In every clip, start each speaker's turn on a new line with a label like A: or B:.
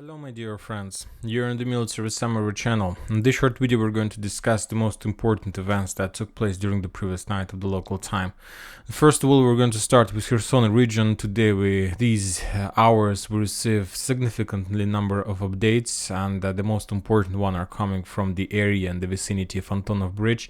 A: Hello my dear friends, you're on the Military Summary channel. In this short video we're going to discuss the most important events that took place during the previous night of the local time. First of all, we're going to start with Kherson region. Today these hours we receive significantly number of updates, and the most important one are coming from the area and the vicinity of Antonov bridge.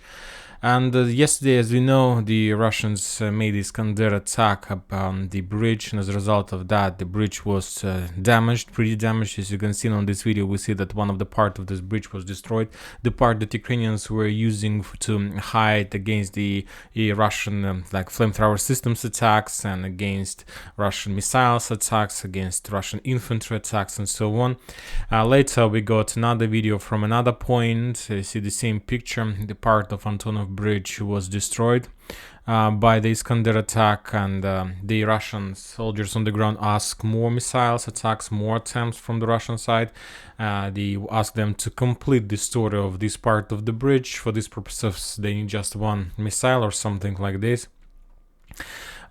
A: And yesterday, as we know, the Russians made this Iskander attack upon the bridge, and as a result of that, the bridge was damaged, pretty damaged. As you can see on this video, we see that one of the part of this bridge was destroyed. The part that Ukrainians were using to hide against the Russian like flamethrower systems attacks and against Russian missiles attacks, against Russian infantry attacks, and so on. Later, we got another video from another point. You see the same picture. The part of Antonov bridge was destroyed by the Iskander attack, and the Russian soldiers on the ground asked more missiles attacks, more attempts from the Russian side. They asked them to complete the story of this part of the bridge. For this purpose, they need just one missile or something like this.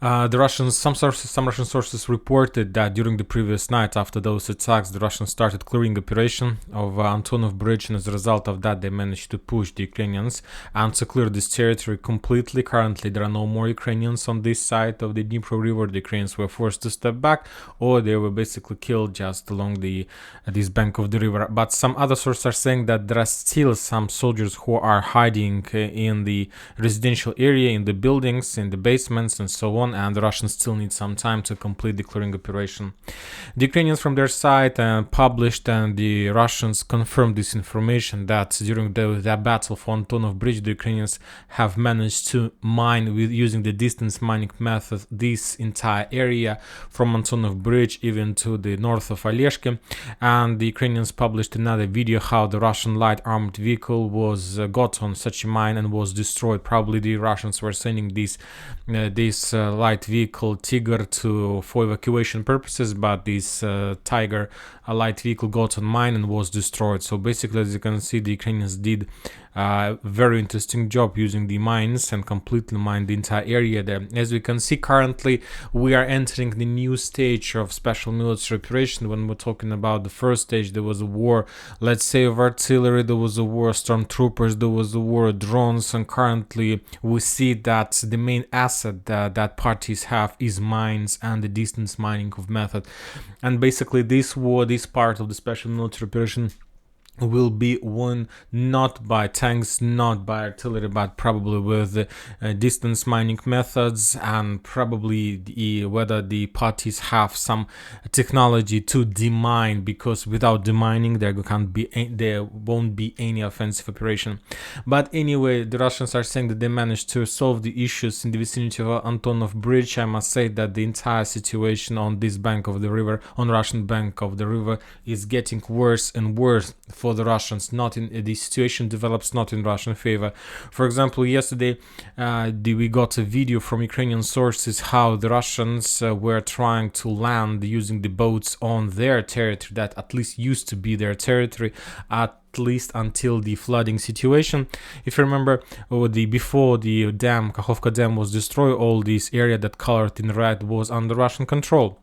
A: Some Russian sources reported that during the previous night after those attacks, the Russians started clearing operation of Antonov bridge, and as a result of that, they managed to push the Ukrainians and to clear this territory completely. Currently, there are no more Ukrainians on this side of the Dnipro River. The Ukrainians were forced to step back, or they were basically killed just along this bank of the river. But some other sources are saying that there are still some soldiers who are hiding in the residential area, in the buildings, in the basements, and so on. And the Russians still need some time to complete the clearing operation. The Ukrainians from their side published, and the Russians confirmed this information, that during the battle for Antonov bridge, the Ukrainians have managed to mine using the distance mining method this entire area from Antonov bridge even to the north of Oleshki. And the Ukrainians published another video how the Russian light armored vehicle was got on such a mine and was destroyed. Probably the Russians were sending this light vehicle Tiger for evacuation purposes, but this Tiger light vehicle got on mine and was destroyed. So basically, as you can see, the Ukrainians did a very interesting job using the mines and completely mined the entire area there. As we can see, currently we are entering the new stage of special military operation. When we're talking about the first stage, there was a war, let's say, of artillery, there was a war of stormtroopers, there was a war of drones, and currently we see that the main asset that parties have is mines and the distance mining of method. And basically this part of the special military operation will be won not by tanks, not by artillery, but probably with distance mining methods, and probably whether the parties have some technology to demine, because without demining there won't be any offensive operation. But anyway, the Russians are saying that they managed to solve the issues in the vicinity of Antonov bridge. I must say that the entire situation on this bank of the river, on Russian bank of the river, is getting worse and worse for the Russians. The situation develops not in Russian favor. For example, yesterday we got a video from Ukrainian sources how the Russians were trying to land using the boats on their territory that at least used to be their territory, at least until the flooding situation. If you remember, before the dam, Kakhovka Dam, was destroyed, all this area that colored in red was under Russian control.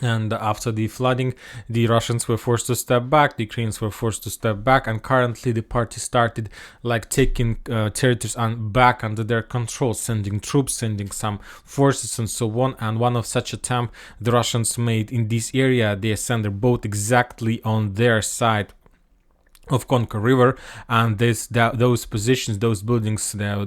A: And after the flooding, the Russians were forced to step back, the Ukrainians were forced to step back, and currently the party started like taking territories back under their control, sending troops, sending some forces, and so on. And one of such attempt the Russians made in this area, they sent their boat exactly on their side of Konka River, and those positions, those buildings, the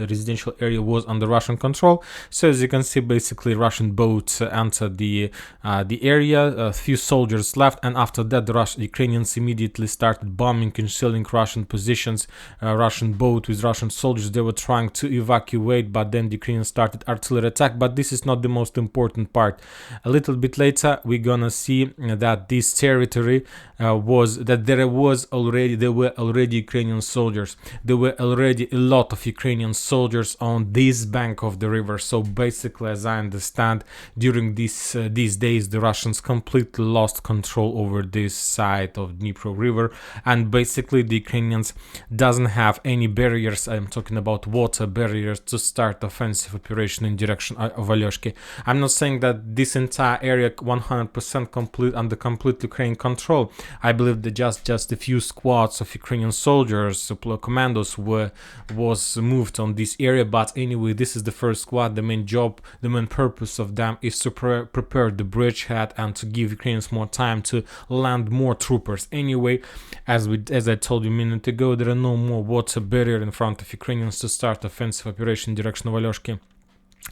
A: residential area was under Russian control. So as you can see, basically Russian boats entered the area. A few soldiers left, and after that, the Ukrainians immediately started bombing and shelling Russian positions. Russian boat with Russian soldiers, they were trying to evacuate, but then the Ukrainians started artillery attack. But this is not the most important part. A little bit later, we're gonna see that this territory was that there were already Ukrainian soldiers. There were already a lot of Ukrainian soldiers on this bank of the river. So basically, as I understand, during these days, the Russians completely lost control over this side of Dnipro River, and basically the Ukrainians doesn't have any barriers. I'm talking about water barriers to start offensive operation in direction of Alyoshki. I'm not saying that this entire area 100% under complete Ukrainian control. I believe that just a few squads of Ukrainian soldiers, commandos was moved on this area. But anyway, this is the first squad. The main job, the main purpose of them is to prepare the bridgehead and to give Ukrainians more time to land more troopers. Anyway, as I told you a minute ago, there are no more water barrier in front of Ukrainians to start offensive operation in direction of Alyoshki.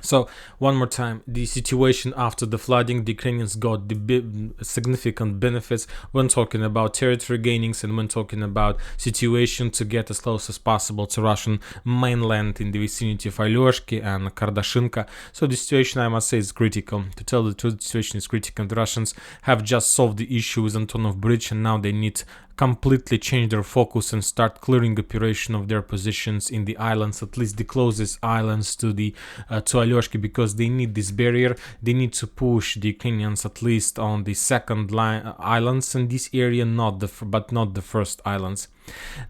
A: So one more time, the situation after the flooding, the Ukrainians got the significant benefits when talking about territory gainings and when talking about situation to get as close as possible to Russian mainland in the vicinity of Alyoshki and Kardashinka. So the situation, I must say, is critical. To tell the truth, the situation is critical. The Russians have just solved the issue with Antonov Bridge, and now they need completely change their focus and start clearing operation of their positions in the islands, at least the closest islands to Alyoshki, because they need this barrier. They need to push the Ukrainians at least on the second line islands in this area, but not the first islands.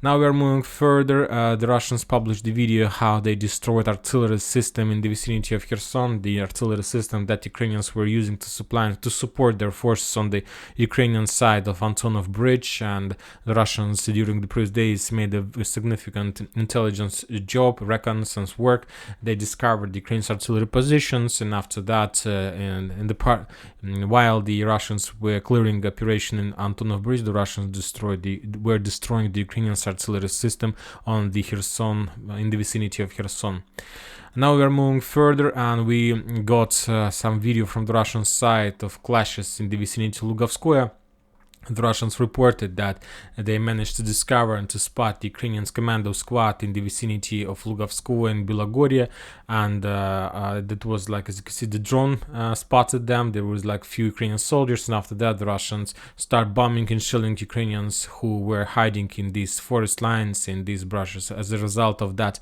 A: Now we are moving further. The Russians published the video how they destroyed artillery system in the vicinity of Kherson, the artillery system that Ukrainians were using to support their forces on the Ukrainian side of Antonov Bridge. And the Russians during the previous days made a significant intelligence job, reconnaissance work. They discovered the Ukraine's artillery positions, and after that, while the Russians were clearing operation in Antonov Bridge, the Russians were destroying the Ukrainian artillery system on the Kherson, in the vicinity of Kherson. Now we are moving further, and we got some video from the Russian side of clashes in the vicinity of Lugovskoye. The Russians reported that they managed to discover and to spot the Ukrainian commando squad in the vicinity of Lugovskoye and Belogorye, and that was like, as you can see, the drone spotted them. There was like few Ukrainian soldiers, and after that the Russians start bombing and shelling Ukrainians who were hiding in these forest lines, in these brushes. As a result of that,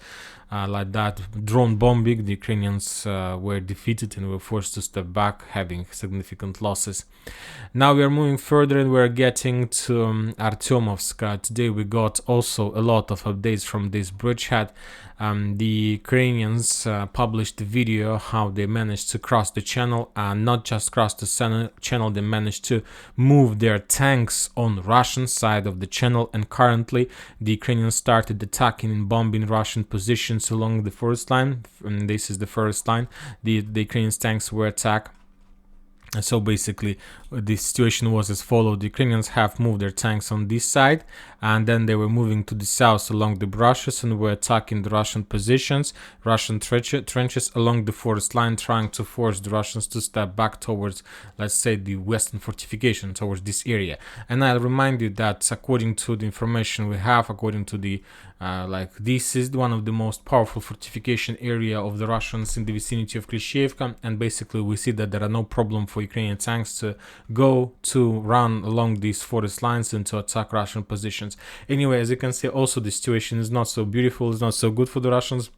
A: drone bombing, the Ukrainians were defeated and were forced to step back, having significant losses. Now we are moving further, and we're getting to Artyomovsk. Today we got also a lot of updates from this bridgehead. The Ukrainians published a video how they managed to cross the channel, and not just cross the channel, they managed to move their tanks on the Russian side of the channel, and currently the Ukrainians started attacking and bombing Russian positions along the first line. And this is the first line. The Ukrainian tanks were attacked. And so basically the situation was as follows. The Ukrainians have moved their tanks on this side, and then they were moving to the south along the brushes and were attacking the Russian positions, Russian trenches along the forest line, trying to force the Russians to step back towards, let's say, the western fortification, towards this area. And I'll remind you that according to the information we have, according to the this is one of the most powerful fortification area of the Russians in the vicinity of Klishchiivka, and basically we see that there are no problem for Ukrainian tanks to run along these forest lines and to attack Russian positions. Anyway, as you can see, also the situation is not so beautiful, it's not so good for the Russians.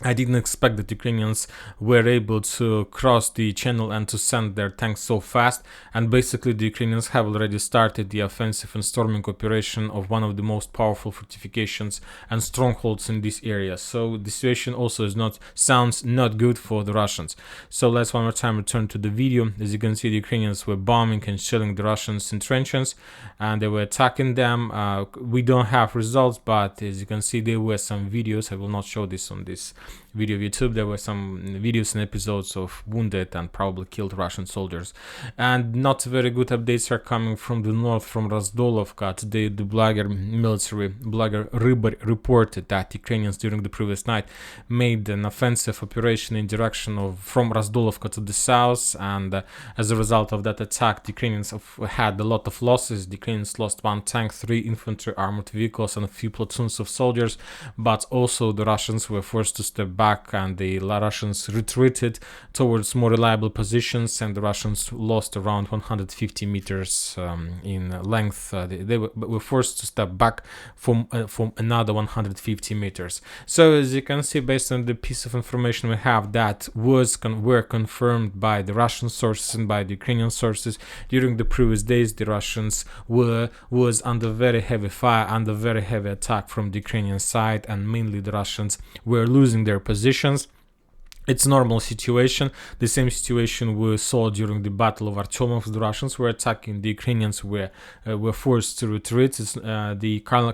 A: I didn't expect that Ukrainians were able to cross the channel and to send their tanks so fast, and basically the Ukrainians have already started the offensive and storming operation of one of the most powerful fortifications and strongholds in this area. So the situation also sounds not good for the Russians. So let's one more time return to the video. As you can see, the Ukrainians were bombing and shelling the Russians in trenches, and they were attacking them. We don't have results, but as you can see, there were some videos. I will not show this on this video of YouTube. There were some videos and episodes of wounded and probably killed Russian soldiers, and not very good updates are coming from the north, from Razdolovka. Today the military blogger Rybar reported that Ukrainians during the previous night made an offensive operation in direction of from Razdolovka to the south, and as a result of that attack, the Ukrainians had a lot of losses. The Ukrainians lost 1 tank, 3 infantry armored vehicles, and a few platoons of soldiers, but also the Russians were forced to step back back, and the Russians retreated towards more reliable positions, and the Russians lost around 150 meters in length. They were forced to step back from another 150 meters. So as you can see, based on the piece of information we have, that were confirmed by the Russian sources and by the Ukrainian sources. During the previous days, the Russians was under very heavy fire, under very heavy attack from the Ukrainian side, and mainly the Russians were losing their positions. It's a normal situation, the same situation we saw during the Battle of Antonov. The Russians were attacking, the Ukrainians were forced to retreat.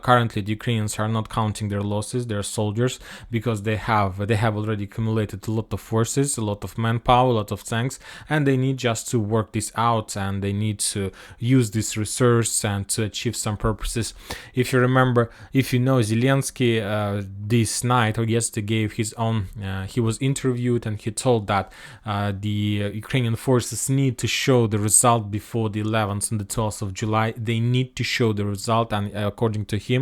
A: Currently the Ukrainians are not counting their losses, their soldiers, because they have already accumulated a lot of forces, a lot of manpower, a lot of tanks, and they need just to work this out, and they need to use this resource and to achieve some purposes. If you remember, if you know, Zelensky this night or yesterday gave his own, he was interviewed, and he told that the Ukrainian forces need to show the result before the 11th and the 12th of July. They need to show the result, and according to him,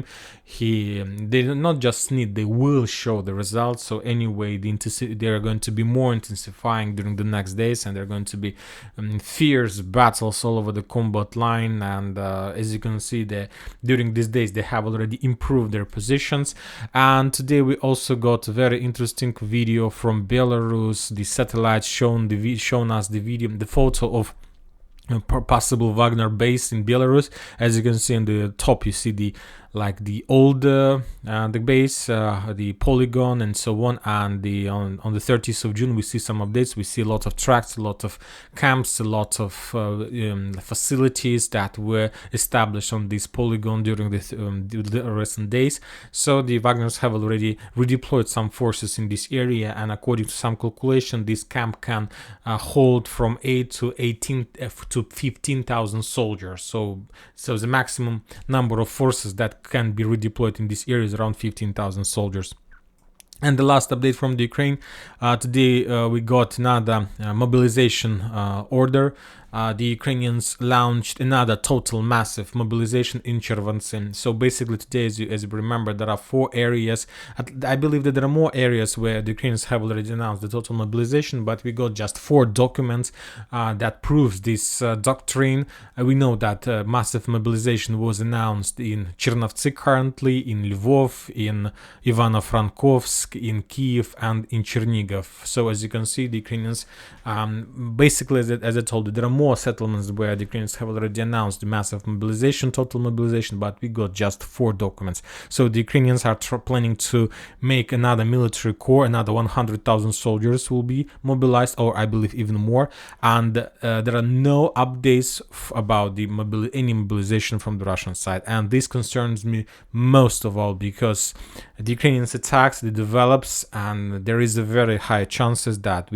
A: they not just need, they will show the result. So anyway, they are going to be more intensifying during the next days, and there are going to be fierce battles all over the combat line. And as you can see, during these days they have already improved their positions. And today we also got a very interesting video from Belarus. The satellite shown us the photo of a possible Wagner base in Belarus. As you can see on the top, you see the old the base, the polygon, and so on. And on the 30th of June, we see some updates. We see a lot of tracks, a lot of camps, a lot of facilities that were established on this polygon during the recent days. So the Wagners have already redeployed some forces in this area, and according to some calculation, this camp can hold from 8 to 18 to 15,000 soldiers. So the maximum number of forces that can be redeployed in this area is around 15,000 soldiers. And the last update from the Ukraine, today we got another mobilization order. The Ukrainians launched another total massive mobilization in Chervontsyn. So basically today, as you remember, there are 4 areas. I believe that there are more areas where the Ukrainians have already announced the total mobilization, but we got just 4 documents that proves this doctrine. We know that massive mobilization was announced in Chernovtsi currently, in Lvov, in Ivano-Frankovsk, in Kiev, and in Chernigov. So as you can see, the Ukrainians, basically, as I told you, there are more settlements where the Ukrainians have already announced the massive mobilization, total mobilization, but we got just 4 documents. So the Ukrainians are planning to make another military corps, another 100,000 soldiers will be mobilized, or I believe even more. And there are no updates about any mobilization from the Russian side, and this concerns me most of all, because the Ukrainians attacks, it develops, and there is a very high chances that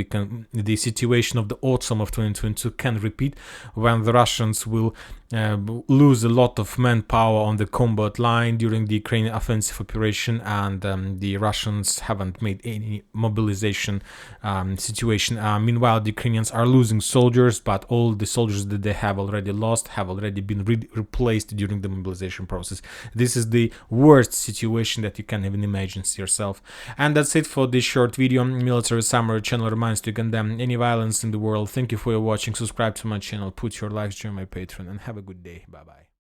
A: the situation of the autumn of 2022 can repeat, when the Russians will lose a lot of manpower on the combat line during the Ukrainian offensive operation, and the Russians haven't made any mobilization situation. Meanwhile, the Ukrainians are losing soldiers, but all the soldiers that they have already lost have already been replaced during the mobilization process. This is the worst situation that you can even imagine yourself. And that's it for this short video. Military Summary channel reminds to condemn any violence in the world. Thank you for watching. Subscribe to my channel, put your likes, join my Patreon, and have a good day. Bye bye.